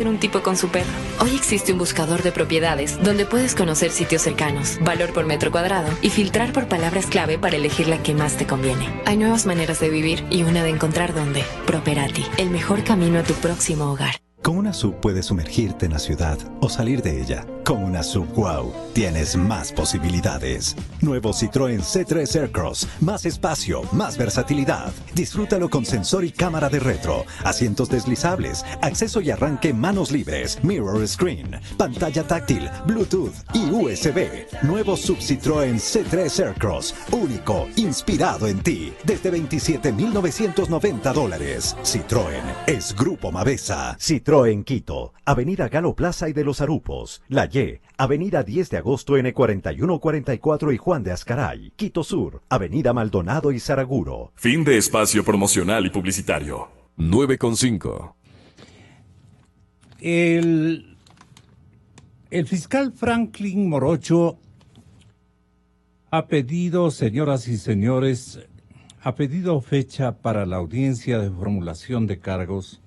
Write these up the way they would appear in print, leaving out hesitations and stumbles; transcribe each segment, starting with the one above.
Un tipo con su perro. Hoy existe un buscador de propiedades donde puedes conocer sitios cercanos, valor por metro cuadrado y filtrar por palabras clave para elegir la que más te conviene. Hay nuevas maneras de vivir y una de encontrar dónde. Properati, el mejor camino a tu próximo hogar. Con una SUV puedes sumergirte en la ciudad o salir de ella. Con una SUV Wow tienes más posibilidades. Nuevo Citroën C3 Aircross. Más espacio, más versatilidad. Disfrútalo con sensor y cámara de retro, asientos deslizables, acceso y arranque manos libres, mirror screen, pantalla táctil, Bluetooth y USB. Nuevo Sub Citroën C3 Aircross. Único, inspirado en ti. Desde $27,990. Citroën es Grupo Mavesa. Citroën Quito, Avenida Galo Plaza y de los Arupos. La Y, Avenida 10 de Agosto N4144 y Juan de Azcaray. Quito Sur, Avenida Maldonado y Saraguro. Fin de espacio promocional y publicitario. 9:5. El fiscal Franklin Morocho ha pedido, señoras y señores, ha pedido fecha para la audiencia de formulación de cargos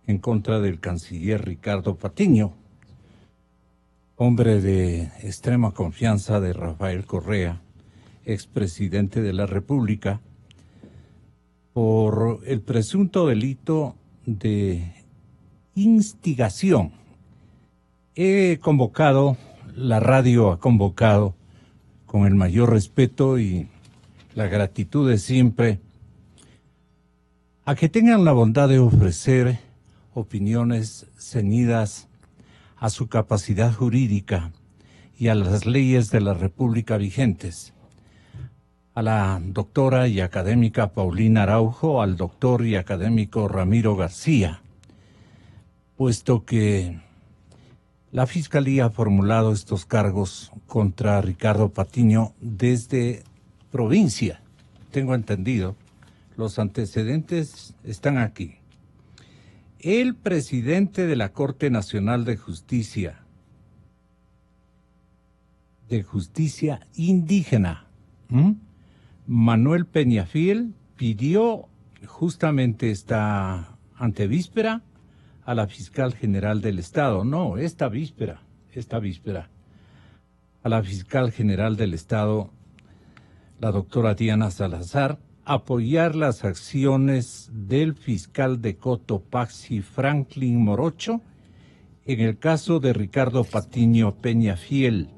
en contra del canciller Ricardo Patiño, hombre de extrema confianza de Rafael Correa, expresidente de la República, por el presunto delito de instigación. La radio ha convocado con el mayor respeto y la gratitud de siempre a que tengan la bondad de ofrecer opiniones ceñidas a su capacidad jurídica y a las leyes de la República vigentes. A la doctora y académica Paulina Araujo, al doctor y académico Ramiro García, puesto que la Fiscalía ha formulado estos cargos contra Ricardo Patiño desde provincia. Tengo entendido, los antecedentes están aquí. El presidente de la Corte Nacional de Justicia Indígena, Manuel Peñafiel, pidió justamente esta antevíspera a la fiscal general del Estado, esta víspera, a la fiscal general del Estado, la doctora Diana Salazar, apoyar las acciones del fiscal de Cotopaxi, Franklin Morocho, en el caso de Ricardo Patiño Peñafiel.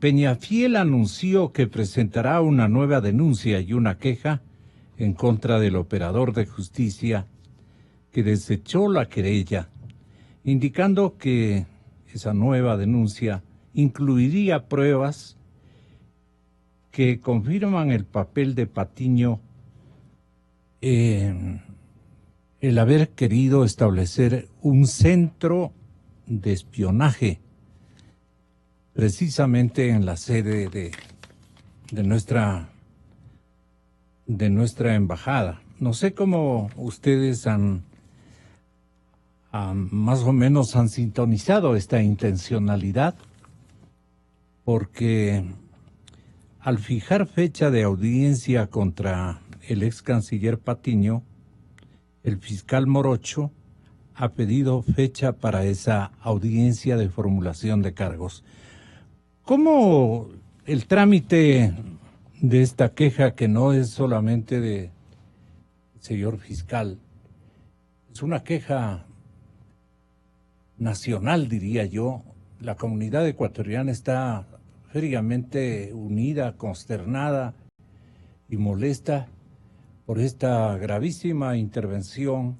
Peñafiel anunció que presentará una nueva denuncia y una queja en contra del operador de justicia que desechó la querella, indicando que esa nueva denuncia incluiría pruebas que confirman el papel de Patiño en el haber querido establecer un centro de espionaje precisamente en la sede de nuestra embajada. No sé cómo ustedes más o menos han sintonizado esta intencionalidad, porque al fijar fecha de audiencia contra el ex canciller Patiño, el fiscal Morocho ha pedido fecha para esa audiencia de formulación de cargos. ¿Cómo el trámite de esta queja, que no es solamente de señor fiscal, es una queja nacional, diría yo? La comunidad ecuatoriana está fríamente unida, consternada y molesta por esta gravísima intervención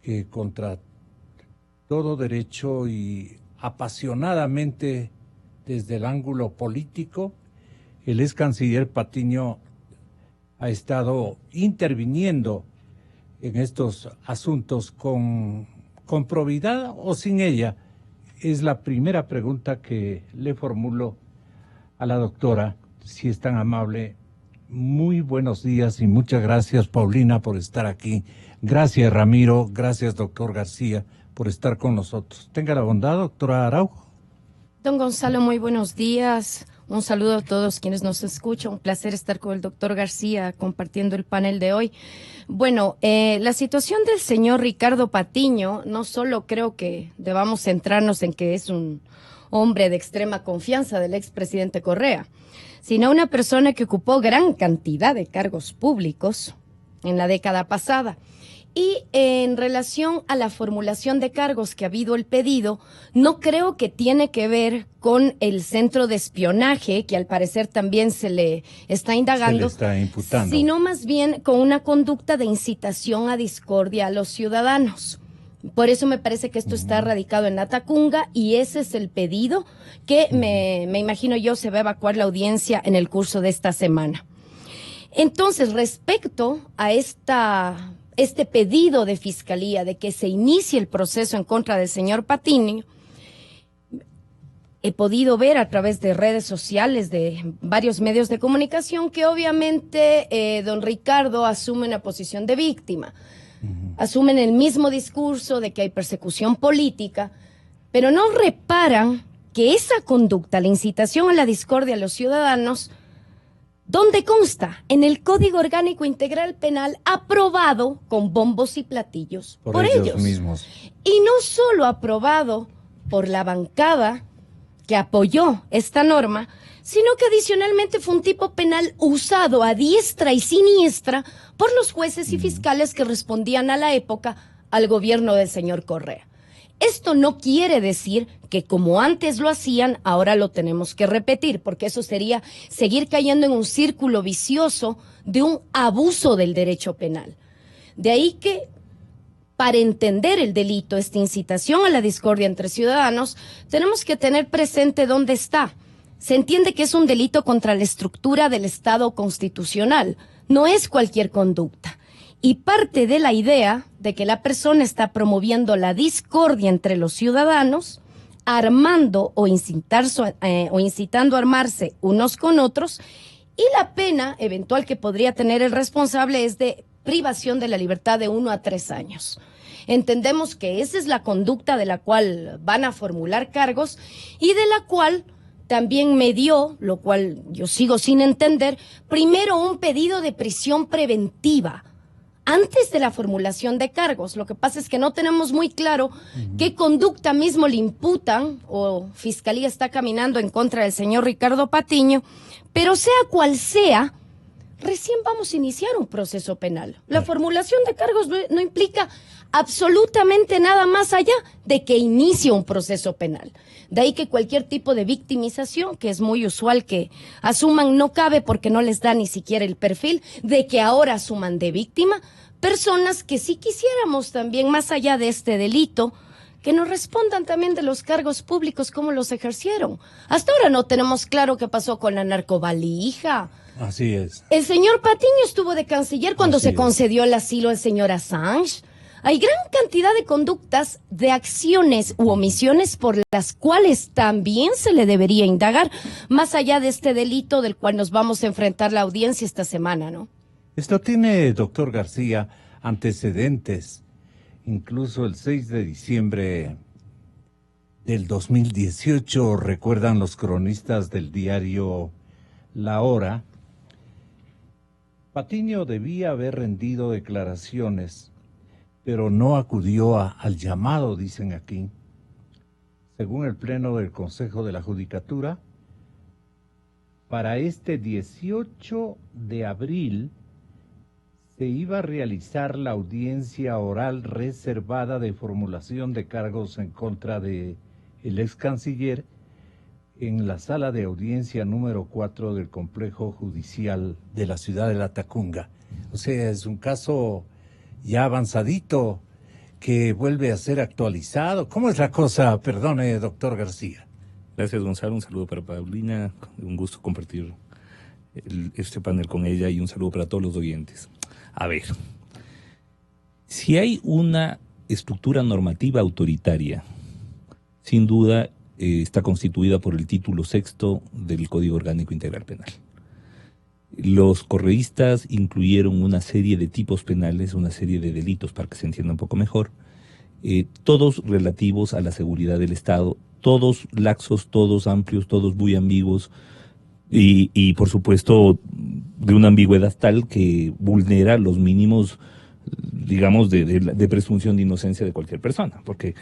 que contra todo derecho y apasionadamente desde el ángulo político, el ex canciller Patiño ha estado interviniendo en estos asuntos con probidad o sin ella. Es la primera pregunta que le formulo a la doctora, si es tan amable. Muy buenos días y muchas gracias, Paulina, por estar aquí. Gracias, Ramiro. Gracias, doctor García, por estar con nosotros. Tenga la bondad, doctora Araujo. Don Gonzalo, muy buenos días. Un saludo a todos quienes nos escuchan. Un placer estar con el doctor García compartiendo el panel de hoy. Bueno, la situación del señor Ricardo Patiño, no solo creo que debamos centrarnos en que es un hombre de extrema confianza del expresidente Correa, sino una persona que ocupó gran cantidad de cargos públicos en la década pasada. Y en relación a la formulación de cargos que ha habido el pedido, no creo que tiene que ver con el centro de espionaje, que al parecer también se le está indagando, se le está imputando, sino más bien con una conducta de incitación a discordia a los ciudadanos. Por eso me parece que esto está radicado en la Tacunga y ese es el pedido que me imagino yo se va a evacuar la audiencia en el curso de esta semana. Entonces, respecto a este pedido de fiscalía de que se inicie el proceso en contra del señor Patiño, he podido ver a través de redes sociales de varios medios de comunicación que obviamente don Ricardo asume una posición de víctima. Asumen el mismo discurso de que hay persecución política, pero no reparan que esa conducta, la incitación a la discordia a los ciudadanos, ¿dónde consta? En el Código Orgánico Integral Penal aprobado con bombos y platillos por ellos mismos. Y no solo aprobado por la bancada que apoyó esta norma, sino que adicionalmente fue un tipo penal usado a diestra y siniestra por los jueces y fiscales que respondían a la época al gobierno del señor Correa. Esto no quiere decir que como antes lo hacían, ahora lo tenemos que repetir, porque eso sería seguir cayendo en un círculo vicioso de un abuso del derecho penal. De ahí que, para entender el delito, esta incitación a la discordia entre ciudadanos, tenemos que tener presente dónde está. Se entiende que es un delito contra la estructura del Estado constitucional, no es cualquier conducta. Y parte de la idea de que la persona está promoviendo la discordia entre los ciudadanos, armando o incitando a armarse unos con otros, y la pena eventual que podría tener el responsable es de privación de la libertad de 1 a 3 años. Entendemos que esa es la conducta de la cual van a formular cargos y de la cual también me dio, lo cual yo sigo sin entender, primero un pedido de prisión preventiva antes de la formulación de cargos. Lo que pasa es que no tenemos muy claro qué conducta mismo le imputan o Fiscalía está caminando en contra del señor Ricardo Patiño, pero sea cual sea, recién vamos a iniciar un proceso penal. La formulación de cargos no implica absolutamente nada más allá de que inicie un proceso penal. De ahí que cualquier tipo de victimización, que es muy usual que asuman, no cabe porque no les da ni siquiera el perfil de que ahora asuman de víctima personas que sí quisiéramos también, más allá de este delito, que nos respondan también de los cargos públicos, cómo los ejercieron. Hasta ahora no tenemos claro qué pasó con la narcovalija. Así es. El señor Patiño estuvo de canciller cuando se concedió el asilo al señor Assange. Hay gran cantidad de conductas, de acciones u omisiones por las cuales también se le debería indagar, más allá de este delito del cual nos vamos a enfrentar la audiencia esta semana, ¿no? Esto tiene, doctor García, antecedentes. Incluso el 6 de diciembre del 2018, recuerdan los cronistas del diario La Hora, Patiño debía haber rendido declaraciones, pero no acudió al llamado, dicen aquí. Según el Pleno del Consejo de la Judicatura, para este 18 de abril se iba a realizar la audiencia oral reservada de formulación de cargos en contra de el ex canciller en la sala de audiencia número 4 del complejo judicial de la ciudad de La Tacunga. O sea, es un caso ya avanzadito que vuelve a ser actualizado. ¿Cómo es la cosa? Perdone, doctor García. Gracias, Gonzalo. Un saludo para Paulina. Un gusto compartir este panel con ella y un saludo para todos los oyentes. A ver, si hay una estructura normativa autoritaria, sin duda está constituida por el título 6º del Código Orgánico Integral Penal. Los correístas incluyeron una serie de tipos penales, una serie de delitos, para que se entienda un poco mejor, todos relativos a la seguridad del Estado todos laxos, todos amplios, todos muy ambiguos y por supuesto de una ambigüedad tal que vulnera los mínimos, digamos, de presunción de inocencia de cualquier persona, porque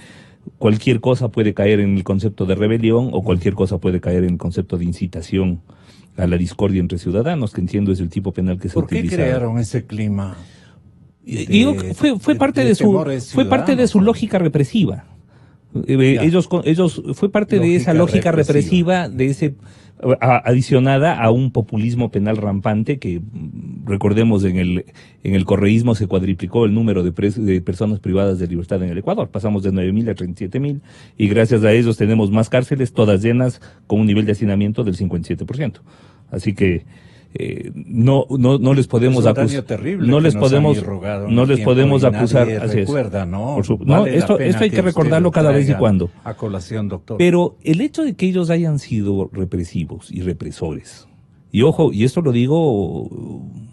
cualquier cosa puede caer en el concepto de rebelión o cualquier cosa puede caer en el concepto de incitación a la discordia entre ciudadanos, que entiendo es el tipo penal que se utiliza. ¿Por qué crearon ese clima? Fue parte de su lógica represiva. Ellos fue parte de esa lógica represiva, de ese adicionada a un populismo penal rampante que, recordemos, en el correísmo se cuadriplicó el número de personas privadas de libertad en el Ecuador. Pasamos de 9.000 a 37.000 y gracias a ellos tenemos más cárceles, todas llenas, con un nivel de hacinamiento del 57%. Así que no les podemos acusar, no les podemos acusar. Recuerda, ¿no? Esto hay que recordarlo cada vez y cuando. A colación, doctor. Pero el hecho de que ellos hayan sido represivos y represores, y ojo, y esto lo digo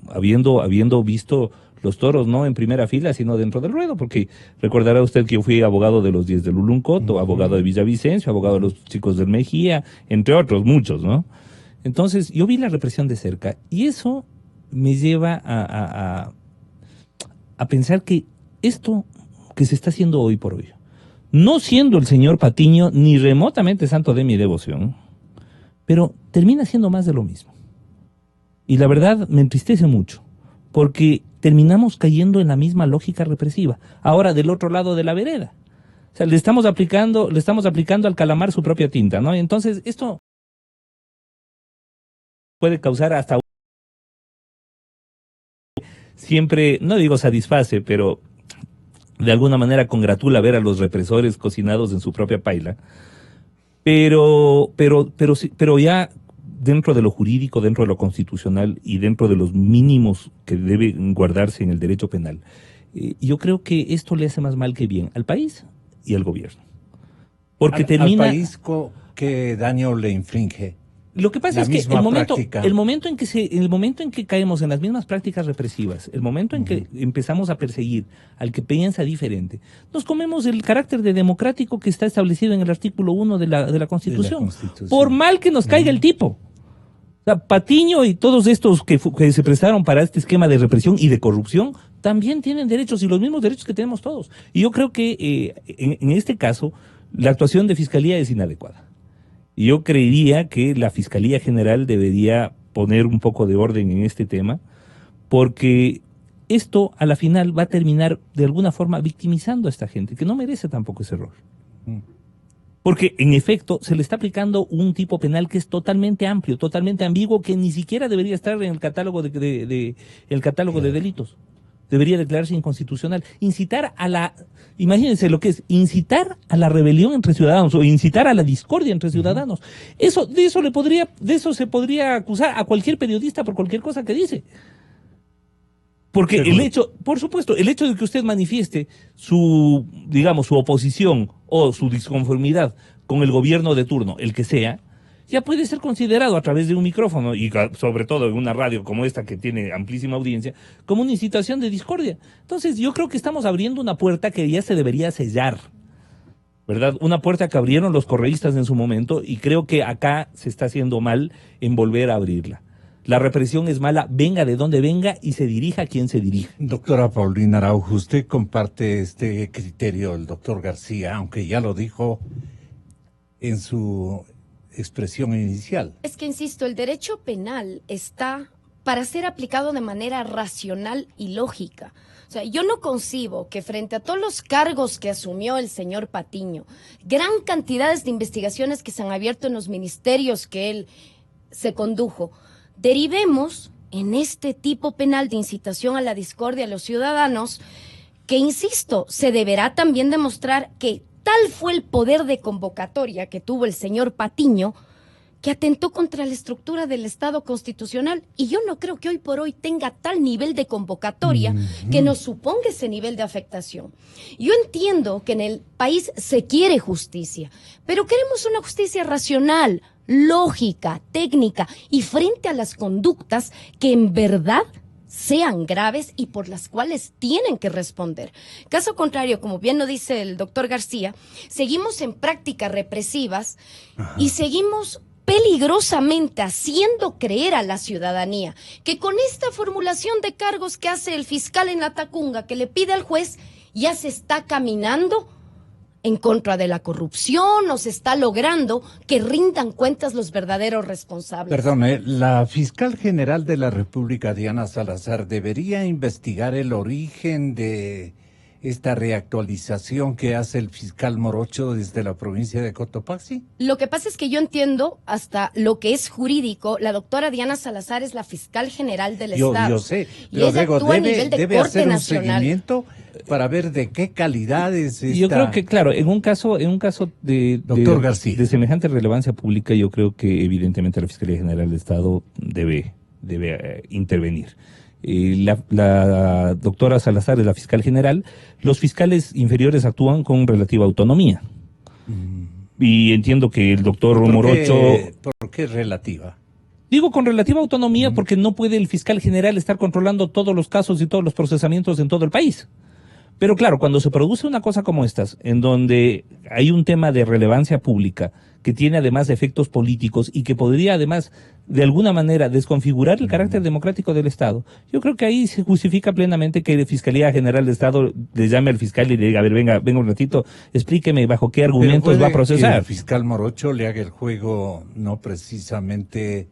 habiendo visto los toros no en primera fila, sino dentro del ruedo, porque recordará usted que yo fui abogado de los 10 de Luluncoto, abogado de Villavicencio, abogado de los chicos del Mejía, entre otros, muchos, ¿no? Entonces, yo vi la represión de cerca y eso me lleva a pensar que esto que se está haciendo hoy por hoy, no siendo el señor Patiño ni remotamente santo de mi devoción, pero termina siendo más de lo mismo. Y la verdad me entristece mucho, porque terminamos cayendo en la misma lógica represiva, ahora del otro lado de la vereda. O sea, le estamos aplicando al calamar su propia tinta, ¿no? Y entonces, esto puede causar hasta siempre, no digo satisface, pero de alguna manera congratula ver a los represores cocinados en su propia paila, pero ya dentro de lo jurídico, dentro de lo constitucional y dentro de los mínimos que deben guardarse en el derecho penal, yo creo que esto le hace más mal que bien al país y al gobierno. Porque al país, ¿qué daño le infringe? Lo que pasa es que el momento en que caemos en las mismas prácticas represivas, el momento en que empezamos a perseguir al que piensa diferente, nos comemos el carácter de democrático que está establecido en el artículo 1 de la Constitución. Por mal que nos caiga el tipo. O sea, Patiño y todos estos que se prestaron para este esquema de represión y de corrupción también tienen derechos y los mismos derechos que tenemos todos. Y yo creo que en este caso la actuación de Fiscalía es inadecuada. Yo creería que la Fiscalía General debería poner un poco de orden en este tema, porque esto a la final va a terminar de alguna forma victimizando a esta gente, que no merece tampoco ese rol. Porque en efecto se le está aplicando un tipo penal que es totalmente amplio, totalmente ambiguo, que ni siquiera debería estar en el catálogo de delitos. Debería declararse inconstitucional. Imagínense lo que es, incitar a la rebelión entre ciudadanos o incitar a la discordia entre ciudadanos. De eso se podría acusar a cualquier periodista por cualquier cosa que dice. Porque por supuesto, el hecho de que usted manifieste su oposición o su disconformidad con el gobierno de turno, el que sea, ya puede ser considerado a través de un micrófono y sobre todo en una radio como esta que tiene amplísima audiencia, como una incitación de discordia. Entonces yo creo que estamos abriendo una puerta que ya se debería sellar, ¿verdad? Una puerta que abrieron los correístas en su momento y creo que acá se está haciendo mal en volver a abrirla. La represión es mala, venga de donde venga y se dirija a quien se dirija. Doctora Paulina Araujo, usted comparte este criterio del doctor García, aunque ya lo dijo en su expresión inicial. Es que, insisto, el derecho penal está para ser aplicado de manera racional y lógica. O sea, yo no concibo que frente a todos los cargos que asumió el señor Patiño, gran cantidades de investigaciones que se han abierto en los ministerios que él se condujo, derivemos en este tipo penal de incitación a la discordia a los ciudadanos, que, insisto, se deberá también demostrar que tal fue el poder de convocatoria que tuvo el señor Patiño, que atentó contra la estructura del Estado constitucional. Y yo no creo que hoy por hoy tenga tal nivel de convocatoria que nos suponga ese nivel de afectación. Yo entiendo que en el país se quiere justicia, pero queremos una justicia racional, lógica, técnica y frente a las conductas que en verdad sean graves y por las cuales tienen que responder. Caso contrario, como bien lo dice el doctor García, seguimos en prácticas represivas y seguimos peligrosamente haciendo creer a la ciudadanía que con esta formulación de cargos que hace el fiscal en la Tacunga, que le pide al juez, ya se está caminando en contra de la corrupción o se está logrando que rindan cuentas los verdaderos responsables. Perdone, la fiscal general de la República, Diana Salazar, debería investigar el origen de esta reactualización que hace el fiscal Morocho desde la provincia de Cotopaxi. Lo que pasa es que yo entiendo hasta lo que es jurídico, la doctora Diana Salazar es la fiscal general del Estado. Yo sé, y pero ella actúa a nivel de debe Corte hacer un Nacional. Seguimiento para ver de qué calidad es esta... Yo creo que, claro, en un caso Doctor García, de semejante relevancia pública, yo creo que evidentemente la Fiscalía General del Estado debe intervenir. La doctora Salazar es la fiscal general. Los fiscales inferiores actúan con relativa autonomía. Y entiendo que el doctor Morocho... ¿Por qué relativa? Digo con relativa autonomía porque no puede el fiscal general estar controlando todos los casos y todos los procesamientos en todo el país. Pero claro, cuando se produce una cosa como estas, en donde hay un tema de relevancia pública, que tiene además efectos políticos y que podría además de alguna manera desconfigurar el carácter democrático del Estado, yo creo que ahí se justifica plenamente que la Fiscalía General del Estado le llame al fiscal y le diga, a ver, venga un ratito, explíqueme bajo qué argumentos va a procesar. Que el fiscal Morocho le haga el juego no precisamente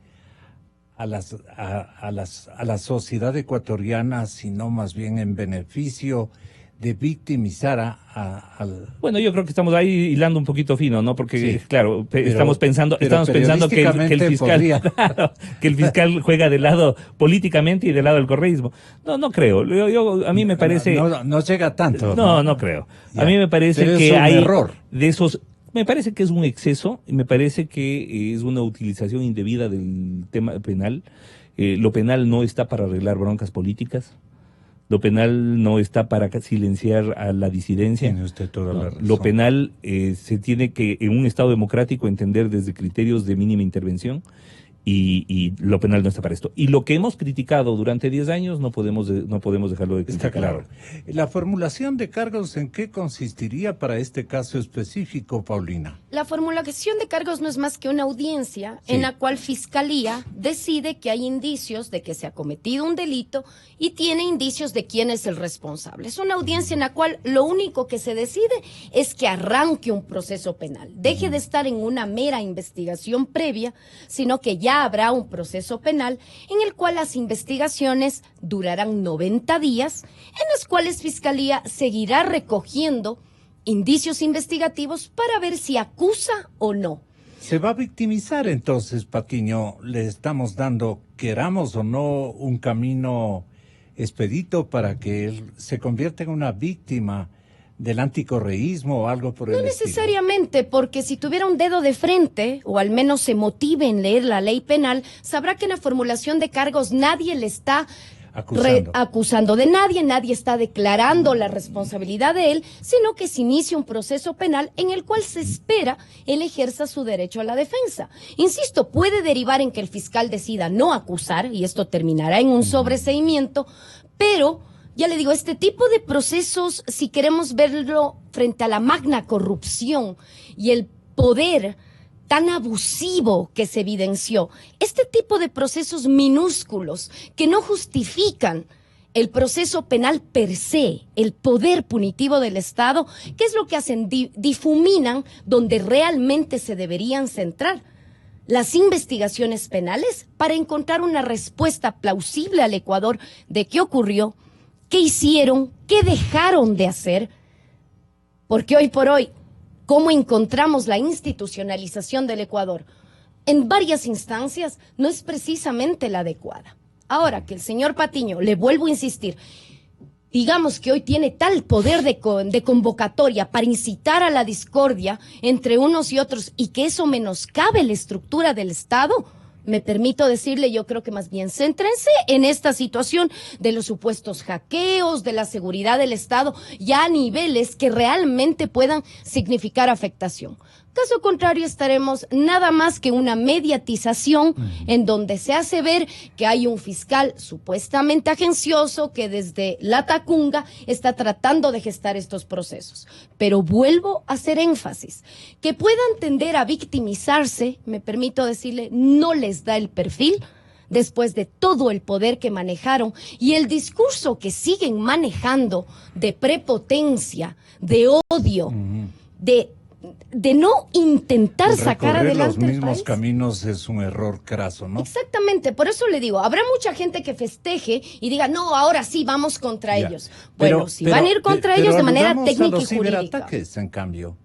a la sociedad ecuatoriana, sino más bien en beneficio de victimizar al... Bueno, yo creo que estamos ahí hilando un poquito fino, ¿no? Porque, sí, estamos pensando que el fiscal, claro, que el fiscal juega del lado políticamente y del lado del correísmo. No creo. A mí me parece... No llega tanto. No creo. Ya. A mí me parece Pero que es un hay error. de esos... Me parece que es un exceso, me parece que es una utilización indebida del tema penal. Lo penal no está para arreglar broncas políticas. Lo penal no está para silenciar a la disidencia. Tiene usted toda la razón. Lo penal se tiene que, en un Estado democrático, entender desde criterios de mínima intervención y lo penal no está para esto. Y lo que hemos criticado durante 10 años no podemos dejarlo de criticar. Está claro. La formulación de cargos, ¿en qué consistiría para este caso específico, Paulina? La formulación de cargos no es más que una audiencia en la cual Fiscalía decide que hay indicios de que se ha cometido un delito y tiene indicios de quién es el responsable. Es una audiencia en la cual lo único que se decide es que arranque un proceso penal. Deje de estar en una mera investigación previa, sino que ya habrá un proceso penal en el cual las investigaciones durarán 90 días, en los cuales Fiscalía seguirá recogiendo indicios investigativos para ver si acusa o no. Se va a victimizar entonces, Patiño. Le estamos dando, queramos o no, un camino expedito para que él se convierta en una víctima del anticorreísmo o algo por el estilo. No necesariamente, porque si tuviera un dedo de frente, o al menos se motive en leer la ley penal, sabrá que en la formulación de cargos nadie le está acusando de nadie, nadie está declarando la responsabilidad de él, sino que se inicia un proceso penal en el cual se espera él ejerza su derecho a la defensa. Insisto, puede derivar en que el fiscal decida no acusar, y esto terminará en un sobreseimiento, pero ya le digo, este tipo de procesos, si queremos verlo frente a la magna corrupción y el poder tan abusivo que se evidenció, este tipo de procesos minúsculos que no justifican el proceso penal per se, el poder punitivo del Estado, ¿qué es lo que hacen? Difuminan donde realmente se deberían centrar las investigaciones penales para encontrar una respuesta plausible al Ecuador de qué ocurrió, qué hicieron, qué dejaron de hacer, porque hoy por hoy, ¿cómo encontramos la institucionalización del Ecuador? En varias instancias no es precisamente la adecuada. Ahora que el señor Patiño, le vuelvo a insistir, digamos que hoy tiene tal poder de convocatoria para incitar a la discordia entre unos y otros y que eso menoscabe la estructura del Estado, me permito decirle, yo creo que más bien céntrense en esta situación de los supuestos hackeos, de la seguridad del Estado, ya a niveles que realmente puedan significar afectación. Caso contrario, estaremos nada más que una mediatización en donde se hace ver que hay un fiscal supuestamente agencioso que desde la tacunga está tratando de gestar estos procesos. Pero vuelvo a hacer énfasis, que puedan tender a victimizarse, me permito decirle, no les da el perfil después de todo el poder que manejaron y el discurso que siguen manejando de prepotencia, de odio, de no intentar sacar adelante los mismos el país. caminos es un error craso, ¿no? Exactamente, por eso le digo, habrá mucha gente que festeje y diga, no, ahora sí vamos contra ellos. Bueno, si van a ir contra ellos de manera técnica y jurídica. Ciberataques, en cambio.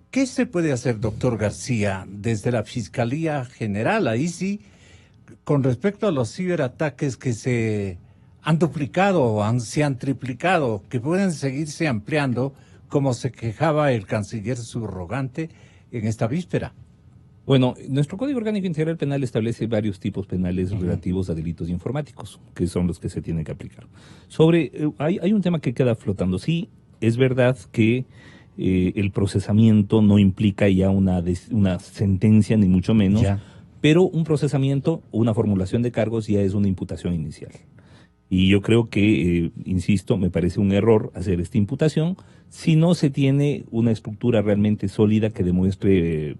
¿Qué se puede hacer, doctor García, desde la Fiscalía General? Ahí sí, con respecto a los ciberataques que se han duplicado o se han triplicado, que pueden seguirse ampliando, como se quejaba el canciller subrogante en esta víspera. Bueno, nuestro Código Orgánico Integral Penal establece varios tipos penales relativos a delitos informáticos, que son los que se tienen que aplicar. Hay un tema que queda flotando. Sí, es verdad que el procesamiento no implica ya una sentencia, ni mucho menos, pero un procesamiento, una formulación de cargos ya es una imputación inicial. Y yo creo que, insisto, me parece un error hacer esta imputación si no se tiene una estructura realmente sólida que demuestre,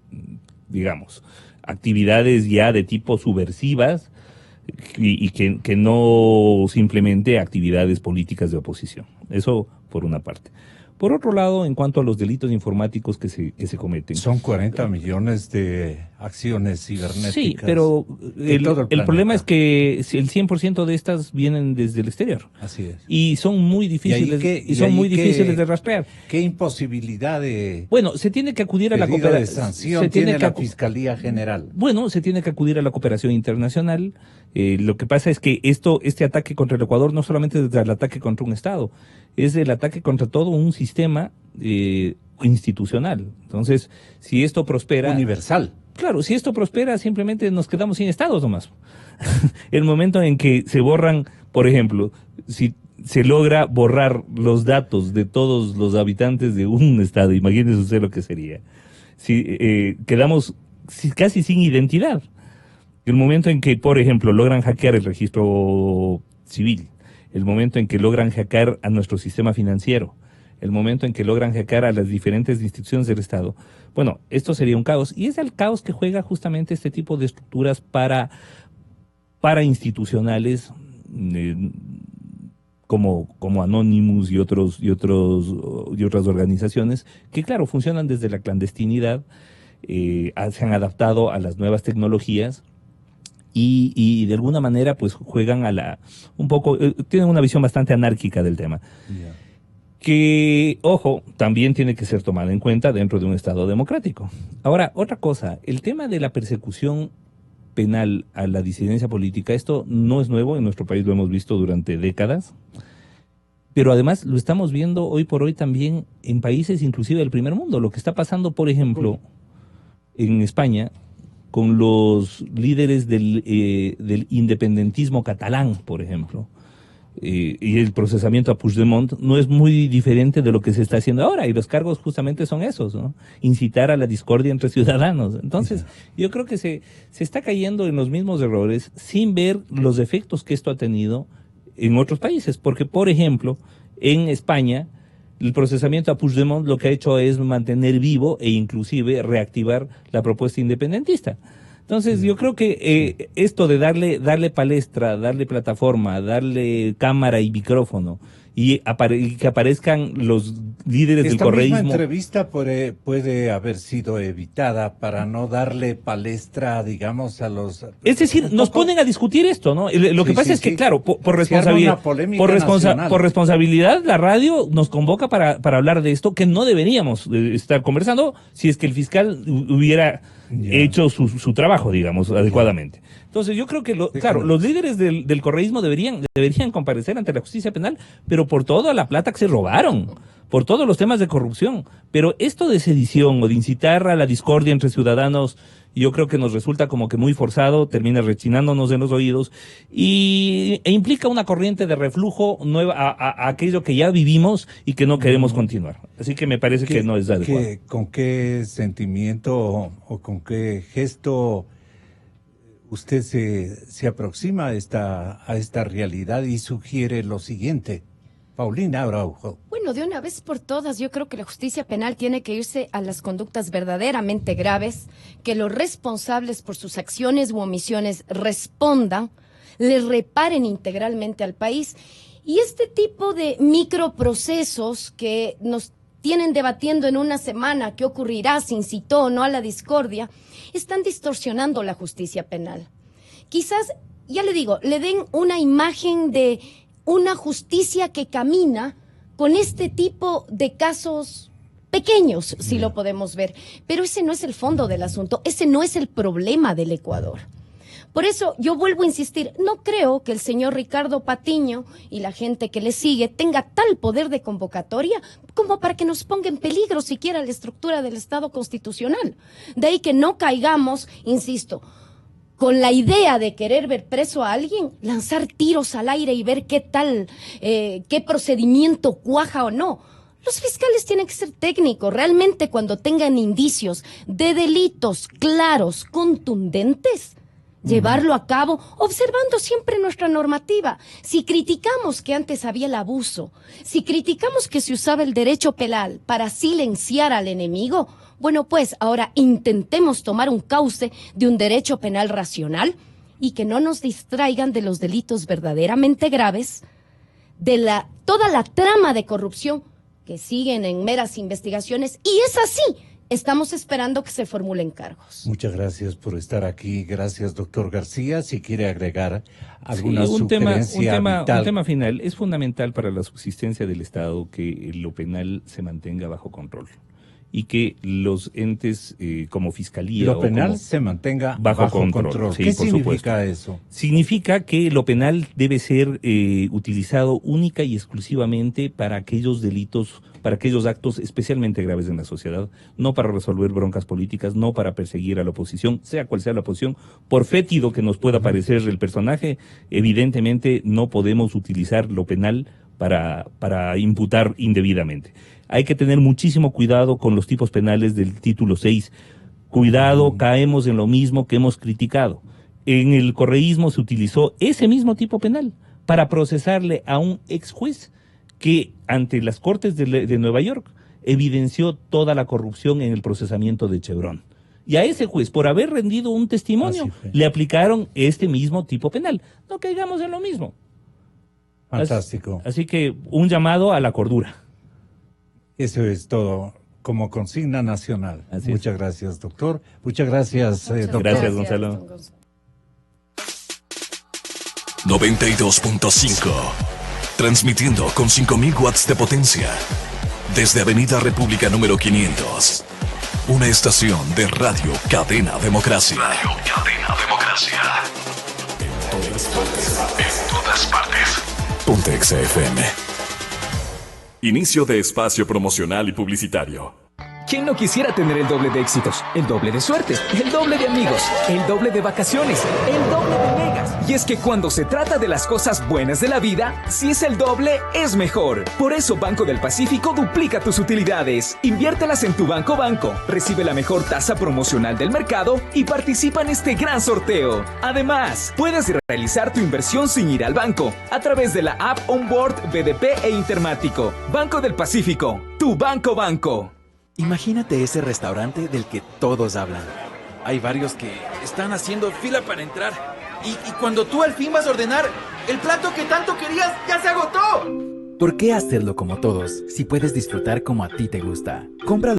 digamos, actividades ya de tipo subversivas y que no simplemente actividades políticas de oposición. Eso por una parte. Por otro lado, en cuanto a los delitos informáticos que se cometen. Son 40 millones de acciones cibernéticas. Sí, pero el problema es que el 100% de estas vienen desde el exterior. Así es. Y son muy difíciles, difíciles de rastrear. ¿Qué imposibilidad de... Bueno, se tiene que acudir a la cooperación. de sanción tiene la Fiscalía General? Bueno, se tiene que acudir a la cooperación internacional. Lo que pasa es que este ataque contra el Ecuador no solamente es el ataque contra un Estado, es el ataque contra todo un sistema institucional. Entonces, si esto prospera... Universal. Claro, si esto prospera, simplemente nos quedamos sin estados nomás. El momento en que se borran, por ejemplo, si se logra borrar los datos de todos los habitantes de un estado, imagínese usted lo que sería. Si quedamos casi sin identidad. El momento en que, por ejemplo, logran hackear el registro civil, el momento en que logran hackear a nuestro sistema financiero, el momento en que logran hackear a las diferentes instituciones del Estado, bueno, esto sería un caos. Y es el caos que juega justamente este tipo de estructuras para institucionales como Anonymous y otras organizaciones que, claro, funcionan desde la clandestinidad, se han adaptado a las nuevas tecnologías. Y de alguna manera pues juegan tienen una visión bastante anárquica del tema. Que, ojo, también tiene que ser tomada en cuenta dentro de un Estado democrático. Ahora, otra cosa, el tema de la persecución penal a la disidencia política, esto no es nuevo, en nuestro país lo hemos visto durante décadas, pero además lo estamos viendo hoy por hoy también en países inclusive del primer mundo. Lo que está pasando, por ejemplo, en España, con los líderes del independentismo catalán, por ejemplo, y el procesamiento a Puigdemont no es muy diferente de lo que se está haciendo ahora, y los cargos justamente son esos, ¿no? Incitar a la discordia entre ciudadanos. Entonces, yo creo que se está cayendo en los mismos errores sin ver los efectos que esto ha tenido en otros países, porque, por ejemplo, en España, el procesamiento a Puigdemont lo que ha hecho es mantener vivo e inclusive reactivar la propuesta independentista. Entonces yo creo que esto de darle palestra, darle plataforma, darle cámara y micrófono y que aparezcan los líderes del correísmo. Esta misma entrevista puede haber sido evitada para no darle palestra, digamos, a los... Es decir, nos ponen a discutir esto, ¿no? Lo que pasa es que, claro, por responsabilidad, la radio nos convoca para hablar de esto, que no deberíamos estar conversando si es que el fiscal hubiera hecho su trabajo, digamos, adecuadamente. Entonces yo creo que, claro, los líderes del correísmo deberían comparecer ante la justicia penal, pero por toda la plata que se robaron, por todos los temas de corrupción. Pero esto de sedición o de incitar a la discordia entre ciudadanos, Yo creo que nos resulta como que muy forzado, termina rechinándonos en los oídos e implica una corriente de reflujo nueva a aquello que ya vivimos y que no queremos continuar. Así que me parece que no es adecuado. ¿Con qué sentimiento o con qué gesto usted se aproxima a esta realidad y sugiere lo siguiente? Paulina Araujo. Bueno, de una vez por todas, yo creo que la justicia penal tiene que irse a las conductas verdaderamente graves, que los responsables por sus acciones u omisiones respondan, le reparen integralmente al país. Y este tipo de microprocesos que nos tienen debatiendo en una semana qué ocurrirá, si incitó o no a la discordia, están distorsionando la justicia penal. Quizás, ya le digo, le den una imagen de una justicia que camina con este tipo de casos pequeños, si lo podemos ver. Pero ese no es el fondo del asunto, ese no es el problema del Ecuador. Por eso yo vuelvo a insistir, no creo que el señor Ricardo Patiño y la gente que le sigue tenga tal poder de convocatoria como para que nos ponga en peligro siquiera la estructura del Estado constitucional. De ahí que no caigamos, insisto, con la idea de querer ver preso a alguien, lanzar tiros al aire y ver qué tal, qué procedimiento cuaja o no. Los fiscales tienen que ser técnicos. Realmente cuando tengan indicios de delitos claros, contundentes, llevarlo a cabo, observando siempre nuestra normativa. Si criticamos que antes había el abuso, si criticamos que se usaba el derecho penal para silenciar al enemigo, bueno, pues ahora intentemos tomar un cauce de un derecho penal racional y que no nos distraigan de los delitos verdaderamente graves, de toda la trama de corrupción que siguen en meras investigaciones, y es así. Estamos esperando que se formulen cargos. Muchas gracias por estar aquí. Gracias, doctor García. Si quiere agregar alguna un sugerencia vital. Un tema final. Es fundamental para la subsistencia del Estado que lo penal se mantenga bajo control y que los entes como Fiscalía... Lo penal se mantenga bajo control. Sí, ¿Qué por significa supuesto. eso? Significa que lo penal debe ser utilizado única y exclusivamente para aquellos delitos, para aquellos actos especialmente graves en la sociedad, no para resolver broncas políticas, no para perseguir a la oposición, sea cual sea la oposición, por fétido que nos pueda parecer el personaje, evidentemente no podemos utilizar lo penal para imputar indebidamente. Hay que tener muchísimo cuidado con los tipos penales del título 6. Cuidado, caemos en lo mismo que hemos criticado. En el correísmo se utilizó ese mismo tipo penal para procesarle a un ex juez que ante las Cortes de Nueva York evidenció toda la corrupción en el procesamiento de Chevron. Y a ese juez, por haber rendido un testimonio, le aplicaron este mismo tipo penal. No caigamos en lo mismo. Fantástico. Así que un llamado a la cordura. Eso es todo como consigna nacional. Así Muchas es. Gracias, doctor. Muchas gracias, doctor. Gracias, Gonzalo. Don Gonzalo. 92.5. Transmitiendo con 5.000 watts de potencia. Desde Avenida República número 500. Una estación de Radio Cadena Democracia. Radio Cadena Democracia. En todas partes. En todas partes. Ponte XFM. Inicio de espacio promocional y publicitario. ¿Quién no quisiera tener el doble de éxitos? El doble de suerte, el doble de amigos, el doble de vacaciones, el doble de megas. Y es que cuando se trata de las cosas buenas de la vida, si es el doble, es mejor. Por eso Banco del Pacífico duplica tus utilidades. Inviértelas en tu Banco, recibe la mejor tasa promocional del mercado y participa en este gran sorteo. Además, puedes realizar tu inversión sin ir al banco, a través de la app Onboard BDP e Intermático. Banco del Pacífico, tu banco. Imagínate ese restaurante del que todos hablan. Hay varios que están haciendo fila para entrar. Y cuando tú al fin vas a ordenar, el plato que tanto querías ya se agotó. ¿Por qué hacerlo como todos si puedes disfrutar como a ti te gusta? Compra